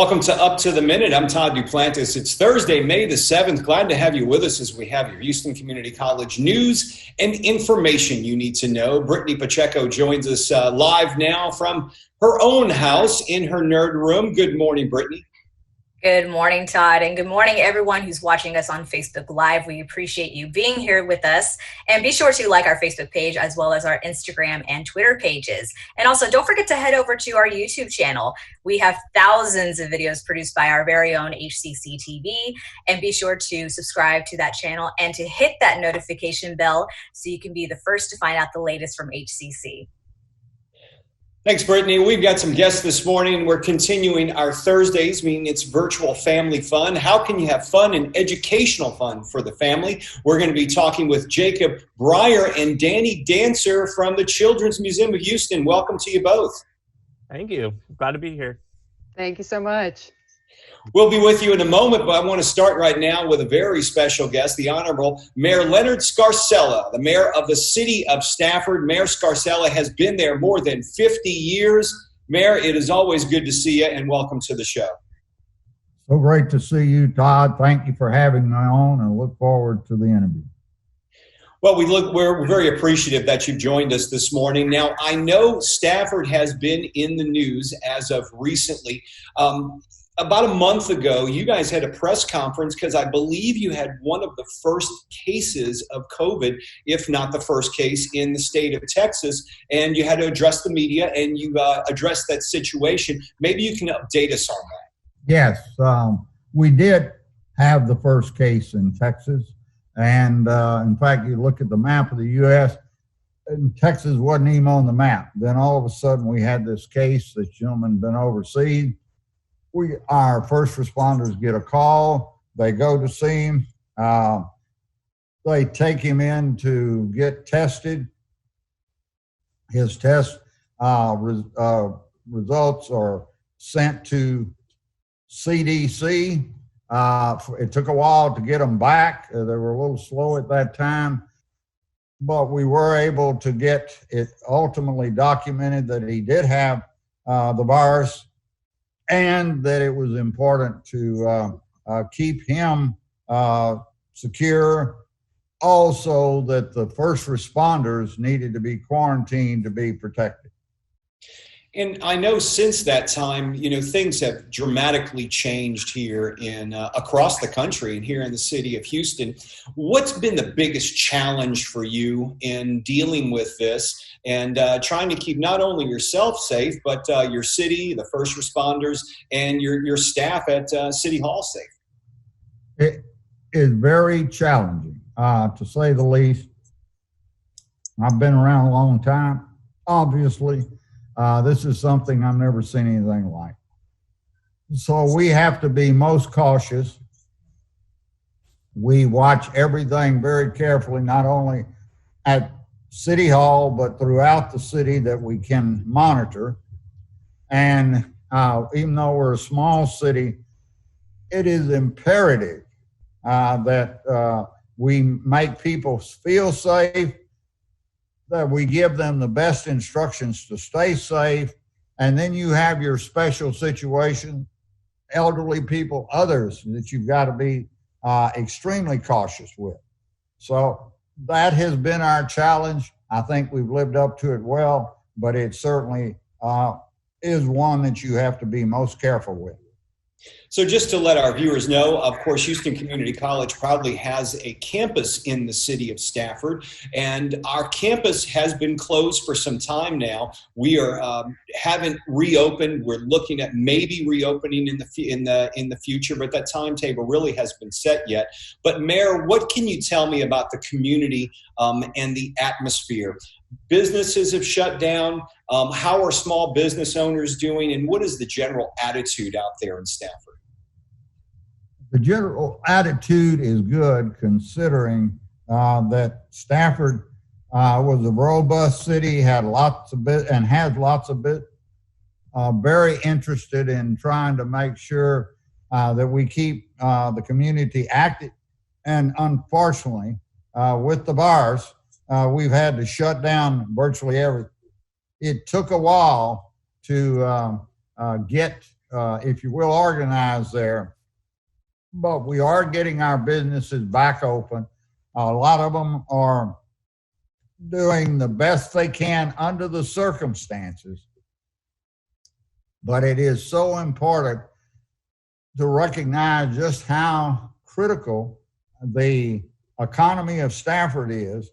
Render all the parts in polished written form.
Welcome to Up to the Minute. I'm Todd Duplantis. It's Thursday, May the 7th. Glad to have you with us as we have your Houston Community College news and information you need to know. Brittany Pacheco joins us live now from her own house in her nerd room. Good morning, Brittany. Good morning, Todd, and good morning, everyone who's watching us on Facebook Live. We appreciate you being here with us, and be sure to like our Facebook page as well as our Instagram and Twitter pages. And also, don't forget to head over to our YouTube channel. We have thousands of videos produced by our very own HCCTV, and be sure to subscribe to that channel and to hit that notification bell so you can be the first to find out the latest from HCC. Thanks, Brittany. We've got some guests this morning. We're continuing our Thursdays, meaning it's virtual family fun. How can you have fun and educational fun for the family? We're going to be talking with Jacob Breier and Danni Dancer from the Children's Museum of Houston. Welcome to you both. Thank you. Glad to be here. Thank you so much. We'll be with you in a moment, but I want to start right now with a very special guest, the Honorable Mayor Leonard Scarcella, the mayor of the City of Stafford. Mayor Scarcella has been there more than 50 years. Mayor, it is always good to see you, and welcome to the show. So great to see you, Todd. Thank you for having me on, and look forward to the interview. Well, we're very appreciative that you've joined us this morning. Now, I know Stafford has been in the news as of recently. About a month ago, you guys had a press conference because I believe you had one of the first cases of COVID, if not the first case, in the state of Texas, and you had to address the media and you addressed that situation. Maybe you can update us on that. Yes, we did have the first case in Texas, and in fact, you look at the map of the U.S., and Texas wasn't even on the map. Then all of a sudden, we had this case. This gentleman been overseas. Our first responders get a call. They go to see him. They take him in to get tested. His test results are sent to CDC. It took a while to get them back. They were a little slow at that time, but we were able to get it ultimately documented that he did have the virus, and that it was important to keep him secure. Also, that the first responders needed to be quarantined to be protected. And I know since that time, things have dramatically changed here in across the country and here in the city of Houston. What's been the biggest challenge for you in dealing with this and trying to keep not only yourself safe, but your city, the first responders, and your staff at City Hall safe? It is very challenging, to say the least. I've been around a long time, obviously. This is something I've never seen anything like. So we have to be most cautious. We watch everything very carefully, not only at City Hall, but throughout the city that we can monitor. And even though we're a small city, it is imperative that we make people feel safe, that we give them the best instructions to stay safe. And then you have your special situation, elderly people, others that you've got to be extremely cautious with. So that has been our challenge. I think we've lived up to it well, but it certainly is one that you have to be most careful with. So just to let our viewers know, of course, Houston Community College proudly has a campus in the city of Stafford, and our campus has been closed for some time now. We haven't reopened. We're looking at maybe reopening in the future, but that timetable really hasn't been set yet. But Mayor, what can you tell me about the community and the atmosphere? Businesses have shut down. How are small business owners doing, and what is the general attitude out there in Stafford? The general attitude is good, considering that Stafford was a robust city, had lots of and has lots of very interested in trying to make sure that we keep the community active. And unfortunately, with the virus, we've had to shut down virtually everything. It took a while to get if you will, organized there. But we are getting our businesses back open. A lot of them are doing the best they can under the circumstances. But it is so important to recognize just how critical the economy of Stafford is,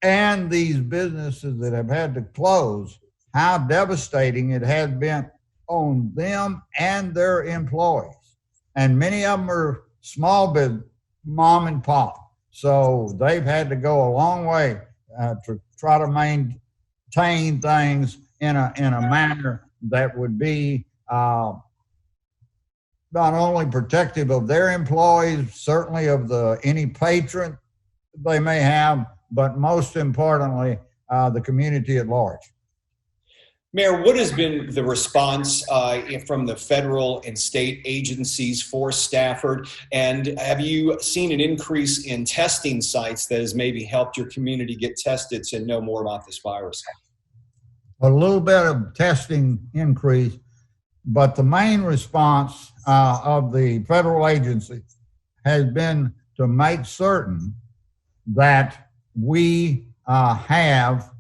and these businesses that have had to close, how devastating it has been on them and their employees. And many of them are small business, mom and pop. So they've had to go a long way to try to maintain things in a manner that would be not only protective of their employees, certainly of any patron they may have, but most importantly, the community at large. Mayor, what has been the response from the federal and state agencies for Stafford? And have you seen an increase in testing sites that has maybe helped your community get tested to know more about this virus? A little bit of testing increase, but the main response of the federal agency has been to make certain that we have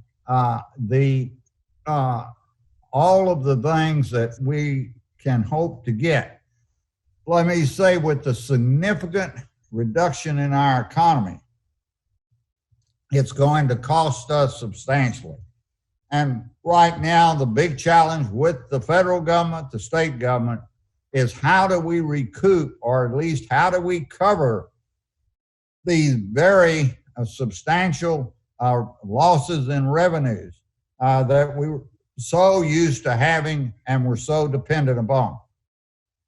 all of the things that we can hope to get. Let me say, with the significant reduction in our economy, it's going to cost us substantially. And right now, the big challenge with the federal government, the state government, is how do we recoup, or at least how do we cover these very substantial losses in revenues that we were so used to having and we're so dependent upon.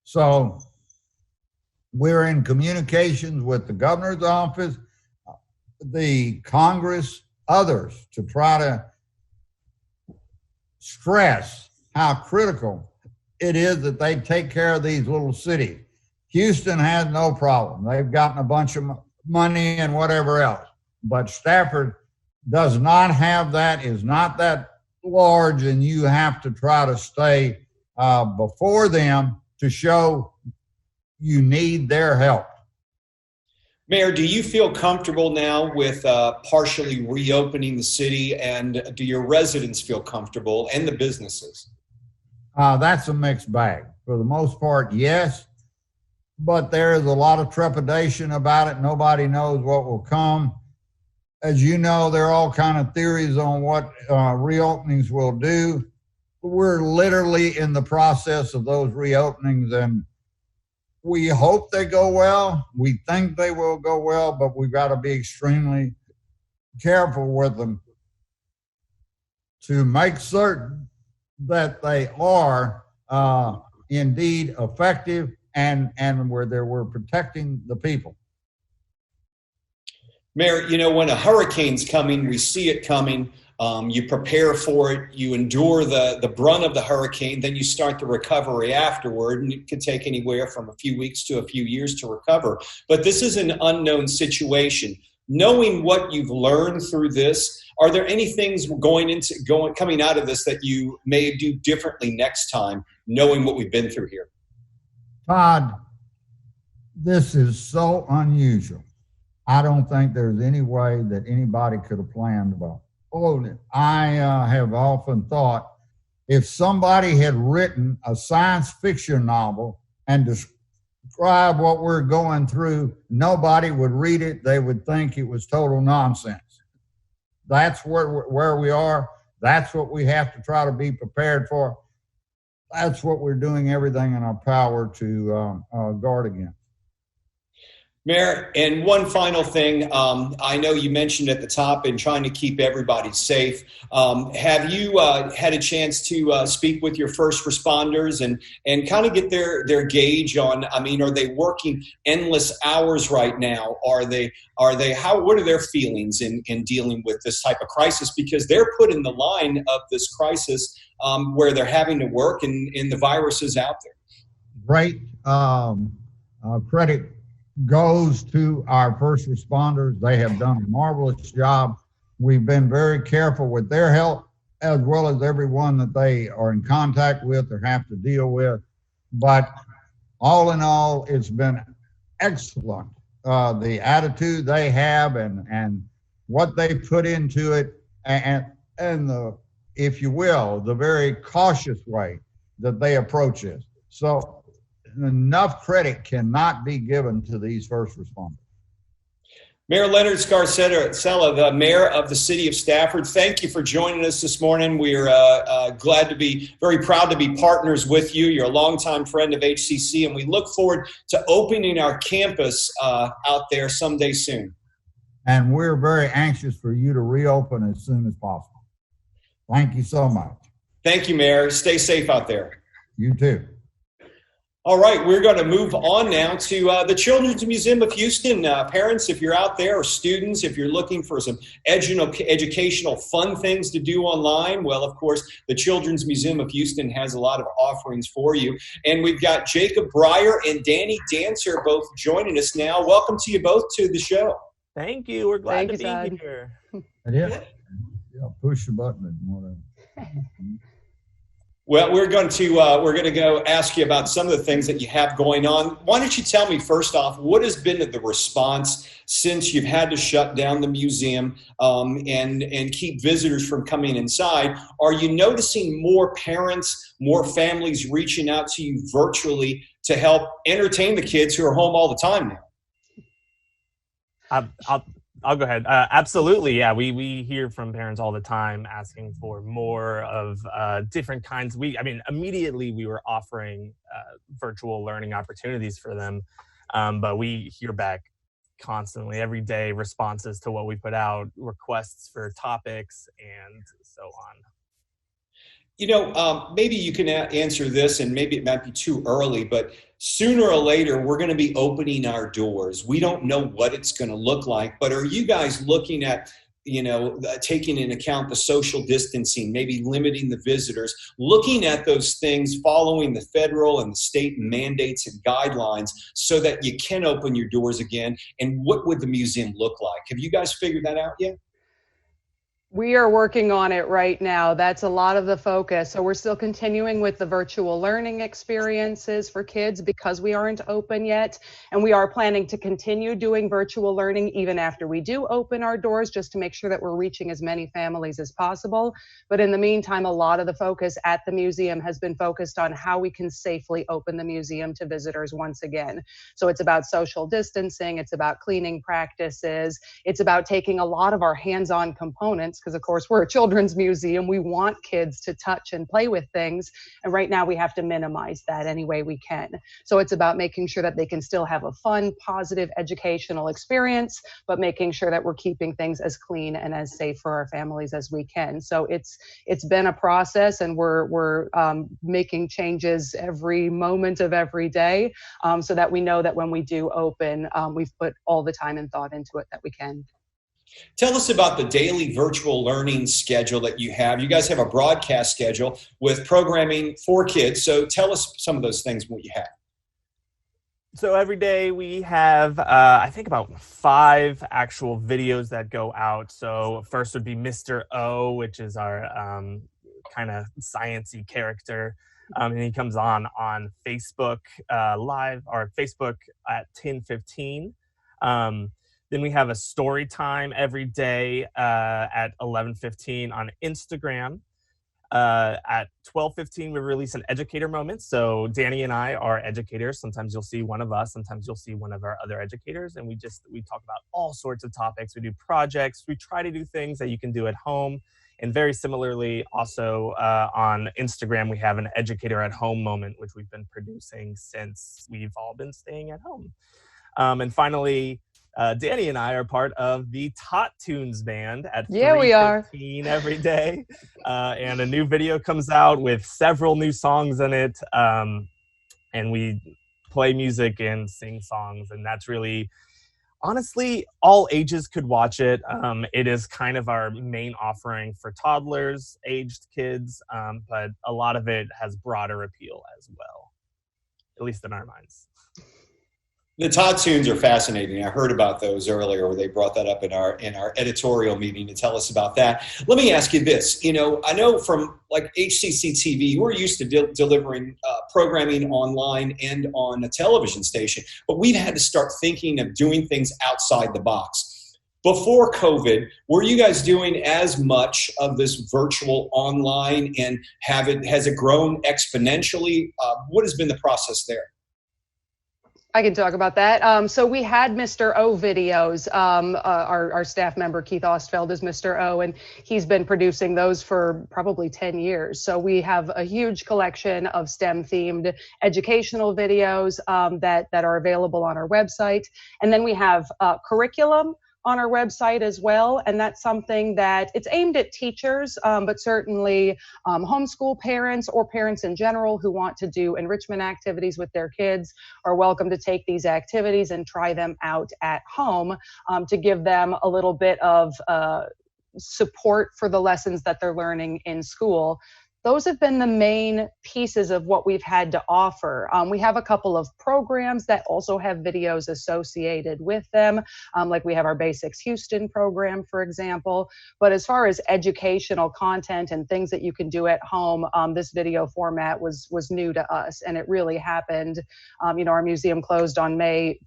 So we're in communications with the governor's office, the Congress, others, to try to stress how critical it is that they take care of these little cities. Houston has no problem. They've gotten a bunch of money and whatever else. But Stafford does not have that, is not that large, and you have to try to stay before them to show you need their help. Mayor, do you feel comfortable now with partially reopening the city, and do your residents feel comfortable, and the businesses? That's a mixed bag. For the most part, yes, but there is a lot of trepidation about it. Nobody knows what will come. As you know, there are all kinds of theories on what reopenings will do. We're literally in the process of those reopenings, and we hope they go well. We think they will go well, but we've got to be extremely careful with them to make certain that they are indeed effective and where we're protecting the people. Mayor, you know, when a hurricane's coming, we see it coming. You prepare for it, you endure the brunt of the hurricane, then you start the recovery afterward, and it can take anywhere from a few weeks to a few years to recover. But this is an unknown situation. Knowing what you've learned through this, are there any things coming out of this that you may do differently next time, knowing what we've been through here? Todd, this is so unusual. I don't think there's any way that anybody could have planned about it. I have often thought, if somebody had written a science fiction novel and described what we're going through, nobody would read it. They would think it was total nonsense. That's where we are. That's what we have to try to be prepared for. That's what we're doing everything in our power to guard against. Mayor, and one final thing, I know you mentioned at the top in trying to keep everybody safe. Have you had a chance to speak with your first responders and kind of get their gauge on, I mean, are they working endless hours right now? What are their feelings in dealing with this type of crisis? Because they're put in the line of this crisis where they're having to work and the virus is out there. Great credit goes to our first responders. They have done a marvelous job. We've been very careful with their help, as well as everyone that they are in contact with or have to deal with. but all in all, it's been excellent. The attitude they have and what they put into it, and the, if you will, the very cautious way that they approach this. So enough credit cannot be given to these first responders. Mayor Leonard Scarcella, the mayor of the City of Stafford, thank you for joining us this morning. We're very proud to be partners with you. You're a longtime friend of HCC, and we look forward to opening our campus out there someday soon. And we're very anxious for you to reopen as soon as possible. Thank you so much. Thank you, Mayor. Stay safe out there. You too. All right, we're going to move on now to the Children's Museum of Houston. Parents, if you're out there, or students, if you're looking for some educational fun things to do online, well, of course, the Children's Museum of Houston has a lot of offerings for you. And we've got Jacob Breier and Danni Dancer both joining us now. Welcome to you both to the show. Thank you. We're glad to be here. Yeah, push the button and whatever. Well, we're going to go ask you about some of the things that you have going on. Why don't you tell me first off, what has been the response since you've had to shut down the museum and keep visitors from coming inside? Are you noticing more parents, more families reaching out to you virtually to help entertain the kids who are home all the time now? I'll go ahead. Absolutely. Yeah. We hear from parents all the time asking for more of different kinds. Immediately we were offering virtual learning opportunities for them. But we hear back constantly every day responses to what we put out, requests for topics and so on. You know, maybe you can answer this, and maybe it might be too early, but sooner or later, we're going to be opening our doors. We don't know what it's going to look like, but are you guys looking at, taking into account the social distancing, maybe limiting the visitors, looking at those things, following the federal and the state mandates and guidelines so that you can open your doors again? And what would the museum look like? Have you guys figured that out yet? We are working on it right now. That's a lot of the focus. So we're still continuing with the virtual learning experiences for kids because we aren't open yet. And we are planning to continue doing virtual learning even after we do open our doors, just to make sure that we're reaching as many families as possible. But in the meantime, a lot of the focus at the museum has been focused on how we can safely open the museum to visitors once again. So it's about social distancing. It's about cleaning practices. It's about taking a lot of our hands-on components, because of course we're a children's museum. We want kids to touch and play with things. And right now we have to minimize that any way we can. So it's about making sure that they can still have a fun, positive educational experience, but making sure that we're keeping things as clean and as safe for our families as we can. So it's been a process, and we're making changes every moment of every day, so that we know that when we do open, we've put all the time and thought into it that we can. Tell us about the daily virtual learning schedule that you have. You guys have a broadcast schedule with programming for kids. So tell us some of those things, what you have. So every day we have, I think, about 5 actual videos that go out. So first would be Mr. O, which is our kind of science-y character. And he comes on Facebook Live, or Facebook at 10:15. Then we have a story time every day at 11:15 on Instagram. At 12:15, we release an educator moment. So Danni and I are educators. Sometimes you'll see one of us. Sometimes you'll see one of our other educators. And we talk about all sorts of topics. We do projects. We try to do things that you can do at home. And very similarly, also on Instagram, we have an educator at home moment, which we've been producing since we've all been staying at home. And finally, Danni and I are part of the Tot Tunes band at 3:15 every day. And a new video comes out with several new songs in it. And we play music and sing songs. And that's really, honestly, all ages could watch it. It is kind of our main offering for toddlers, aged kids, but a lot of it has broader appeal as well, at least in our minds. The Todd tunes are fascinating. I heard about those earlier, where they brought that up in our editorial meeting to tell us about that. Let me ask you this. You know, I know from like HCCTV, we're used to delivering programming online and on a television station, but we've had to start thinking of doing things outside the box. Before COVID, were you guys doing as much of this virtual online, and has it grown exponentially? What has been the process there? I can talk about that. So we had Mr. O videos. Our staff member, Keith Ostfeld, is Mr. O, and he's been producing those for probably 10 years. So we have a huge collection of STEM-themed educational videos that are available on our website. And then we have curriculum on our website as well, and that's something that it's aimed at teachers, but certainly homeschool parents or parents in general who want to do enrichment activities with their kids are welcome to take these activities and try them out at home to give them a little bit of support for the lessons that they're learning in school. Those have been the main pieces of what we've had to offer. We have a couple of programs that also have videos associated with them, like we have our Basics Houston program, for example. But as far as educational content and things that you can do at home, this video format was new to us, and it really happened. You know, our museum closed on March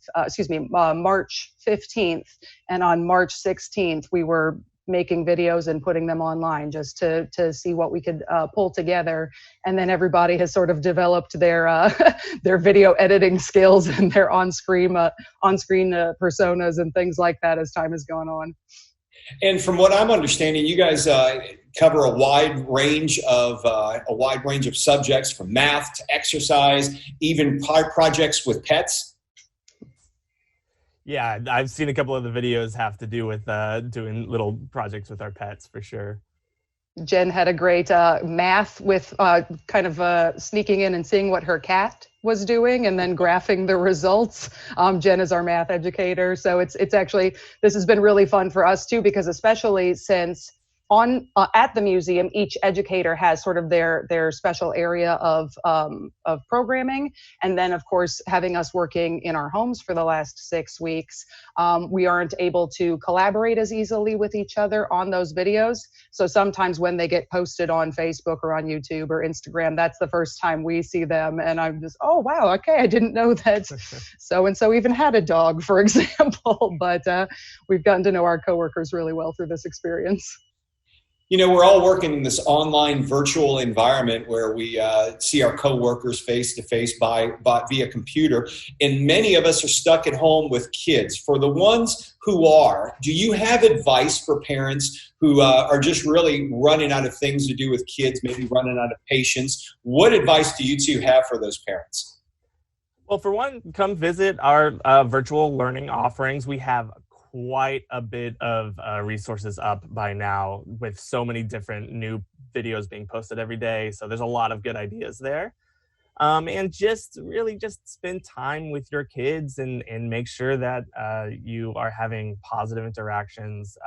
15th, and on March 16th, we were making videos and putting them online just to see what we could pull together. And then everybody has sort of developed their their video editing skills and their on-screen personas and things like that as time has gone on. And from what I'm understanding, you guys cover a wide range of subjects, from math to exercise, even projects with pets. Yeah, I've seen a couple of the videos have to do with doing little projects with our pets, for sure. Jen had a great math with kind of sneaking in and seeing what her cat was doing and then graphing the results. Jen is our math educator. So it's actually, this has been really fun for us too, because especially since at the museum, each educator has sort of their special area of programming. And then, of course, having us working in our homes for the last 6 weeks, we aren't able to collaborate as easily with each other on those videos. So sometimes when they get posted on Facebook or on YouTube or Instagram, that's the first time we see them. And I'm just, oh, wow, okay, I didn't know that so-and-so even had a dog, for example. But we've gotten to know our coworkers really well through this experience. You know, we're all working in this online virtual environment where we see our coworkers face to face via computer, and many of us are stuck at home with kids. For the ones who are, do you have advice for parents who are just really running out of things to do with kids, maybe running out of patience? What advice do you two have for those parents? Well, for one, come visit our virtual learning offerings. We have quite a bit of resources up by now, with so many different new videos being posted every day. So there's a lot of good ideas there. And just spend time with your kids and make sure that you are having positive interactions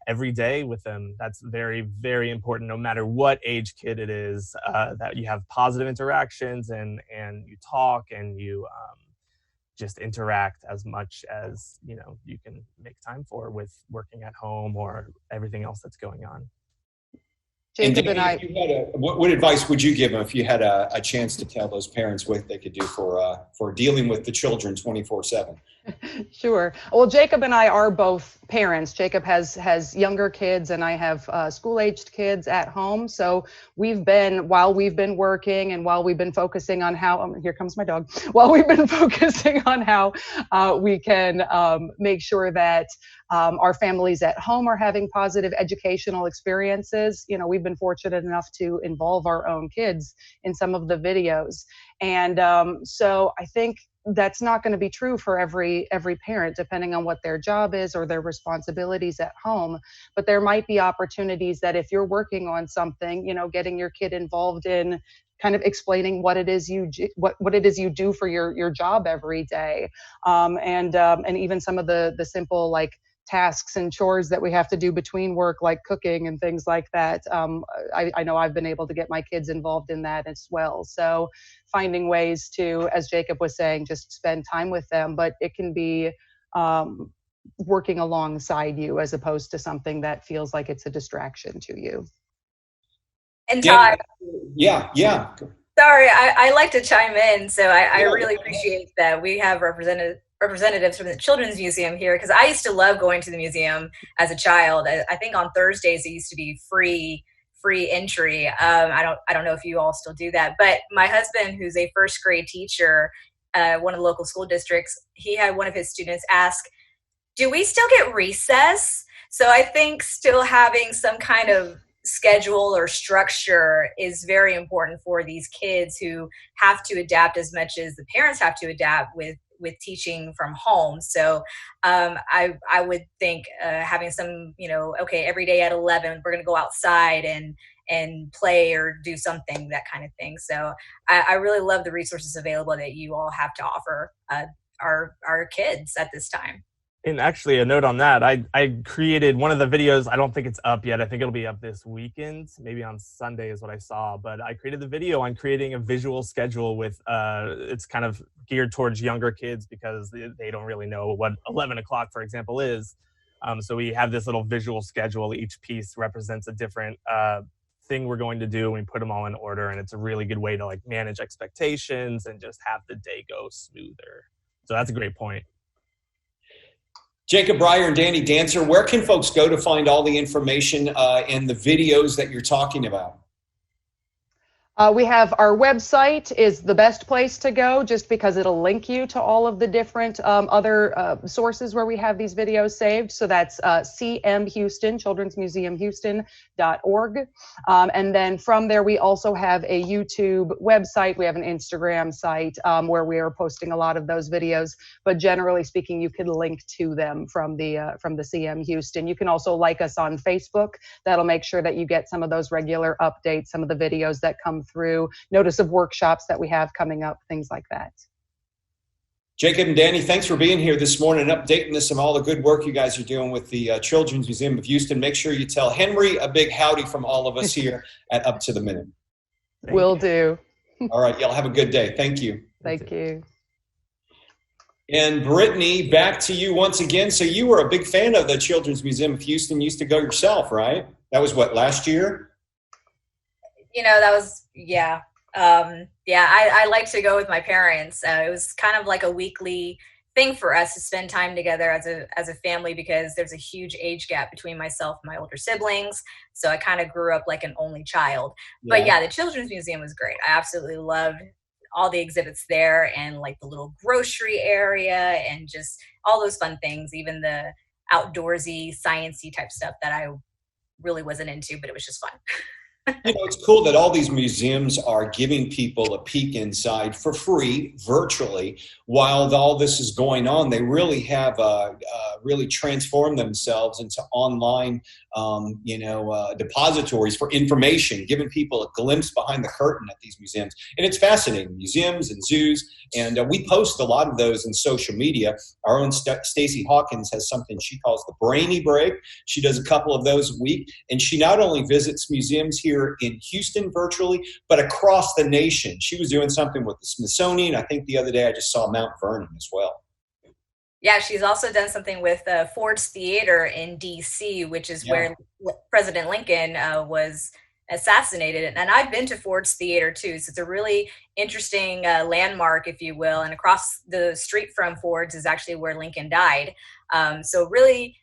every day with them. That's very, very important, no matter what age kid it is, that you have positive interactions and you talk and you just interact as much as you can make time for with working at home or everything else that's going on. Jacob and Danni, what advice would you give them if you had a chance to tell those parents what they could do for dealing with the children 24/7? Sure. Well, Jacob and I are both parents. Jacob has younger kids, and I have school-aged kids at home. So while we've been working and while we've been focusing on how, here comes my dog, while we've been focusing on how we can make sure that our families at home are having positive educational experiences. We've been fortunate enough to involve our own kids in some of the videos. And so I think that's not going to be true for every parent, depending on what their job is or their responsibilities at home. But there might be opportunities that if you're working on something, getting your kid involved in kind of explaining what it is you do for your job every day, and even some of the simple like tasks and chores that we have to do between work, like cooking and things like that. I know I've been able to get my kids involved in that as well. So finding ways to, as Jacob was saying, just spend time with them, but it can be working alongside you as opposed to something that feels like it's a distraction to you. And Todd, yeah. Sorry, I like to chime in. So I really appreciate that we have representatives from the Children's Museum here, because I used to love going to the museum as a child. I think on Thursdays it used to be free entry. I don't know if you all still do that, but my husband, who's a first grade teacher, one of the local school districts, he had one of his students ask, "Do we still get recess?" So I think still having some kind of schedule or structure is very important for these kids who have to adapt as much as the parents have to adapt with teaching from home. So I would think having some, okay, every day at 11 we're going to go outside and play or do something, that kind of thing. So I really love the resources available that you all have to offer our kids at this time. And actually, a note on that, I created one of the videos. I don't think it's up yet. I think it'll be up this weekend, maybe on Sunday is what I saw. But I created the video on creating a visual schedule with, it's kind of geared towards younger kids because they don't really know what 11 o'clock, for example, is. So we have this little visual schedule. Each piece represents a different thing we're going to do. We put them all in order, and it's a really good way to like manage expectations and just have the day go smoother. So that's a great point. Jacob, Breier, and Danny Dancer, where can folks go to find all the information and the videos that you're talking about? We have our website is the best place to go, just because it'll link you to all of the different other sources where we have these videos saved. So that's CM Houston, Children's Museum Houston.org. And then from there, we also have a YouTube website. We have an Instagram site where we are posting a lot of those videos. But generally speaking, you can link to them from the CM Houston. You can also like us on Facebook. That'll make sure that you get some of those regular updates, some of the videos that come through, notice of workshops that we have coming up, things like that. Jacob and Danny, thanks for being here this morning and updating us on all the good work you guys are doing with the Children's Museum of Houston. Make sure you tell Henry a big howdy from all of us here at Up to the Minute. Will do. All right, y'all have a good day. Thank you. Thank you. And Brittany, back to you once again. So you were a big fan of the Children's Museum of Houston. You used to go yourself, right? That was what, last year? That was, yeah. I like to go with my parents. It was kind of like a weekly thing for us to spend time together as a family, because there's a huge age gap between myself and my older siblings. So I kind of grew up like an only child. Yeah. But yeah, the Children's Museum was great. I absolutely loved all the exhibits there, and like the little grocery area and just all those fun things, even the outdoorsy, sciencey type stuff that I really wasn't into, but it was just fun. It's cool that all these museums are giving people a peek inside for free, virtually, while all this is going on. They really have really transformed themselves into online, depositories for information, giving people a glimpse behind the curtain at these museums. And it's fascinating, museums and zoos. And we post a lot of those in social media. Our own Stacey Hawkins has something she calls the Brainy Break. She does a couple of those a week. And she not only visits museums here in Houston virtually, but across the nation. She was doing something with the Smithsonian. I think the other day I just saw Mount Vernon as well. Yeah, she's also done something with Ford's Theater in D.C., which is where President Lincoln was assassinated. And I've been to Ford's Theater too, so it's a really interesting landmark, if you will. And across the street from Ford's is actually where Lincoln died. So really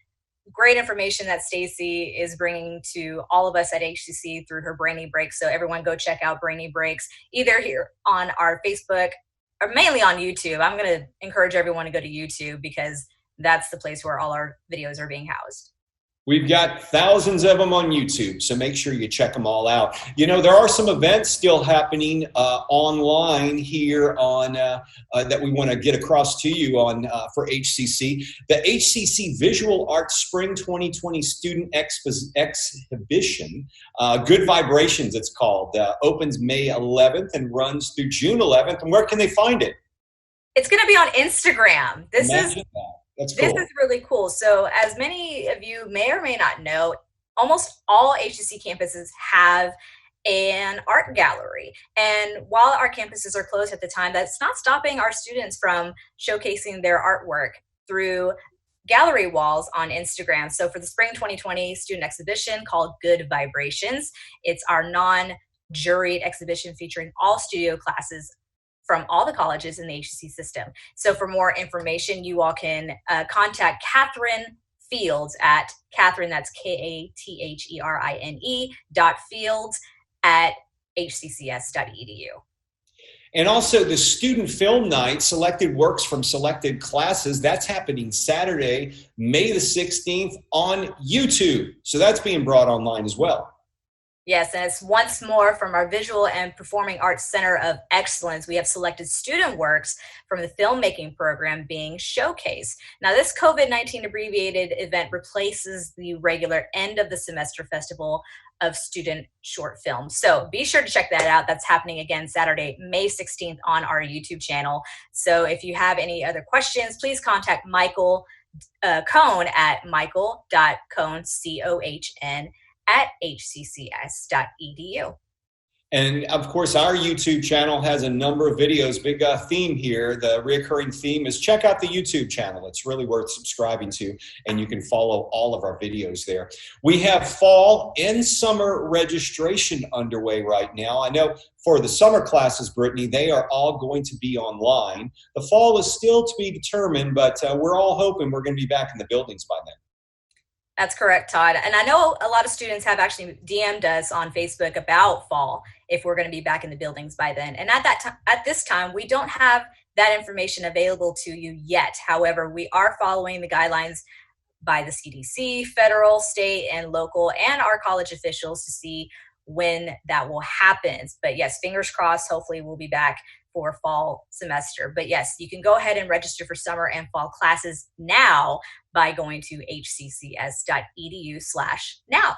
great information that Stacey is bringing to all of us at HCC through her Brainy Breaks. So everyone go check out Brainy Breaks, either here on our Facebook or mainly on YouTube. I'm going to encourage everyone to go to YouTube because that's the place where all our videos are being housed. We've got thousands of them on YouTube, so make sure you check them all out. There are some events still happening online here on that we want to get across to you on for HCC. The HCC Visual Arts Spring 2020 Student Exhibition, Good Vibrations it's called, opens May 11th and runs through June 11th. And where can they find it? It's going to be on Instagram. This is That's This cool. is really cool. So as many of you may or may not know, almost all HCC campuses have an art gallery. And while our campuses are closed at the time, that's not stopping our students from showcasing their artwork through gallery walls on Instagram. So for the spring 2020 student exhibition called Good Vibrations, it's our non-juried exhibition featuring all studio classes from all the colleges in the HCC system. So for more information, you all can contact Catherine Fields at Catherine, that's KATHERINE.Fields at hccs.edu. And also the student film night, selected works from selected classes. That's happening Saturday, May the 16th on YouTube. So that's being brought online as well. Yes, and it's once more from our Visual and Performing Arts Center of Excellence. We have selected student works from the filmmaking program being showcased. Now, this COVID-19 abbreviated event replaces the regular end of the semester festival of student short films. So be sure to check that out. That's happening again Saturday, May 16th on our YouTube channel. So if you have any other questions, please contact Michael Cohn at michael.cohn, C-O-H-N, at hccs.edu. And of course, our YouTube channel has a number of videos. Big theme here. The reoccurring theme is check out the YouTube channel. It's really worth subscribing to, and you can follow all of our videos there. We have fall and summer registration underway right now. I know for the summer classes, Brittany, they are all going to be online. The fall is still to be determined, but we're all hoping we're going to be back in the buildings by then. That's correct, Todd. And I know a lot of students have actually DM'd us on Facebook about fall, if we're going to be back in the buildings by then. And at this time, we don't have that information available to you yet. However, we are following the guidelines by the CDC, federal, state, and local, and our college officials to see when that will happen. But yes, fingers crossed, hopefully we'll be back for fall semester. But yes, you can go ahead and register for summer and fall classes now by going to hccs.edu/now.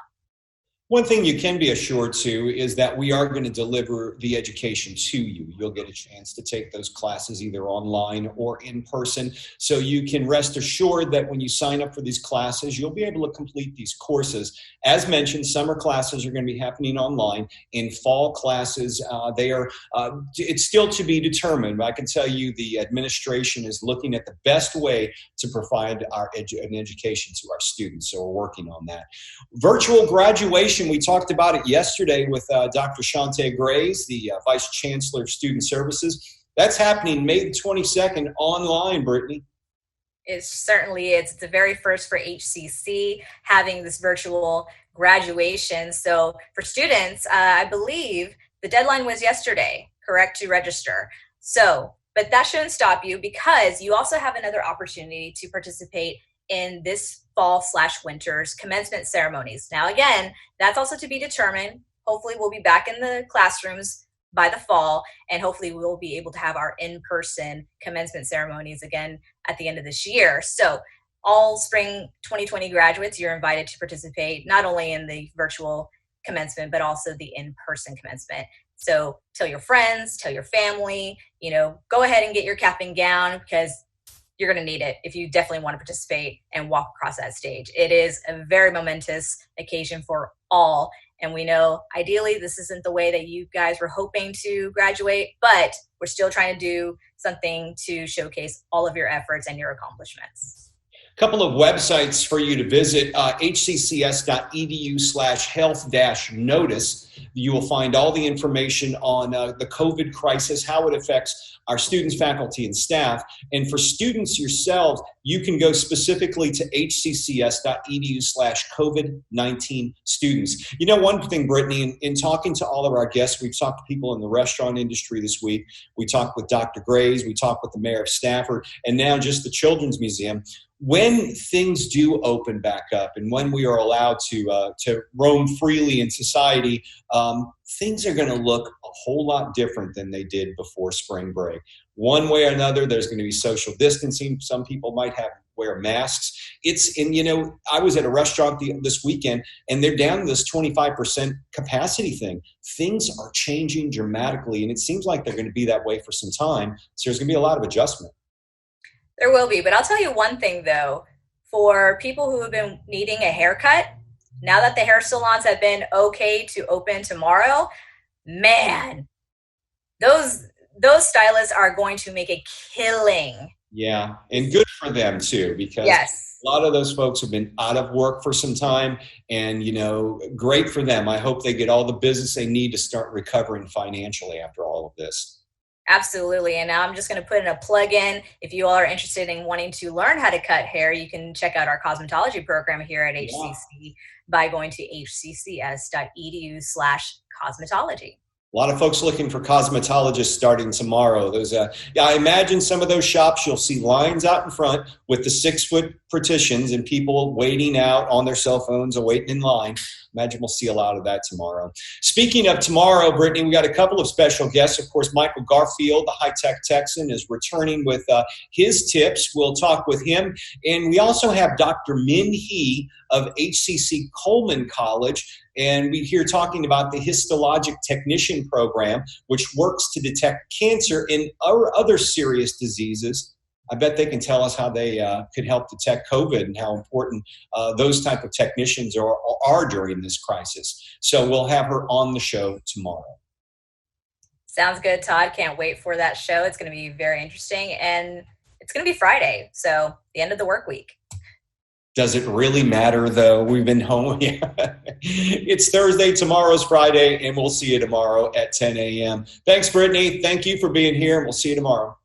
One thing you can be assured to is that we are going to deliver the education to you. You'll get a chance to take those classes either online or in person. So you can rest assured that when you sign up for these classes, you'll be able to complete these courses. As mentioned, summer classes are going to be happening online. In fall classes, it's still to be determined. I can tell you the administration is looking at the best way to provide an education to our students. So we're working on that. Virtual graduation. We talked about it yesterday with Dr. Shante Grays, the Vice Chancellor of Student Services. That's happening May the 22nd online, Brittany. It's the very first for HCC having this virtual graduation. So for students, I believe the deadline was yesterday, correct, to register. But that shouldn't stop you, because you also have another opportunity to participate in this fall/winter's commencement ceremonies. Now, again, that's also to be determined. Hopefully we'll be back in the classrooms by the fall, and hopefully we'll be able to have our in-person commencement ceremonies again at the end of this year. So all spring 2020 graduates, you're invited to participate not only in the virtual commencement, but also the in-person commencement. So tell your friends, tell your family, go ahead and get your cap and gown, because you're going to need it if you definitely want to participate and walk across that stage. It is a very momentous occasion for all. And we know ideally this isn't the way that you guys were hoping to graduate, but we're still trying to do something to showcase all of your efforts and your accomplishments. Couple of websites for you to visit, hccs.edu/health-notice. You will find all the information on the COVID crisis, how it affects our students, faculty, and staff. And for students yourselves, you can go specifically to hccs.edu/COVID-19 students. One thing, Brittany, in talking to all of our guests, we've talked to people in the restaurant industry this week. We talked with Dr. Grays, we talked with the Mayor of Stafford, and now just the Children's Museum. When things do open back up and when we are allowed to roam freely in society, things are going to look a whole lot different than they did before spring break. One way or another, there's going to be social distancing. Some people might wear masks. I was at a restaurant this weekend, and they're down to this 25% capacity thing. Things are changing dramatically, and it seems like they're going to be that way for some time. So there's going to be a lot of adjustment. There will be, but I'll tell you one thing though, for people who have been needing a haircut, now that the hair salons have been okay to open tomorrow, man, those stylists are going to make a killing. Yeah, and good for them too, because yes, a lot of those folks have been out of work for some time, and great for them. I hope they get all the business they need to start recovering financially after all of this. Absolutely. And now I'm just going to put in a plug-in. If you all are interested in wanting to learn how to cut hair, you can check out our cosmetology program here at HCC by going to hccs.edu/cosmetology. A lot of folks looking for cosmetologists starting tomorrow. I imagine some of those shops, you'll see lines out in front with the 6-foot partitions and people waiting out on their cell phones or waiting in line. Imagine we'll see a lot of that tomorrow. Speaking of tomorrow, Brittany, we got a couple of special guests. Of course, Michael Garfield, the high-tech Texan, is returning with his tips. We'll talk with him. And we also have Dr. Min Hee of HCC Coleman College. And we're here talking about the histologic technician program, which works to detect cancer and other serious diseases. I bet they can tell us how they could help detect COVID and how important those type of technicians are during this crisis. So we'll have her on the show tomorrow. Sounds good, Todd. Can't wait for that show. It's going to be very interesting. And it's going to be Friday, so the end of the work week. Does it really matter, though? We've been home. It's Thursday, tomorrow's Friday, and we'll see you tomorrow at 10 a.m. Thanks, Brittany. Thank you for being here, and we'll see you tomorrow.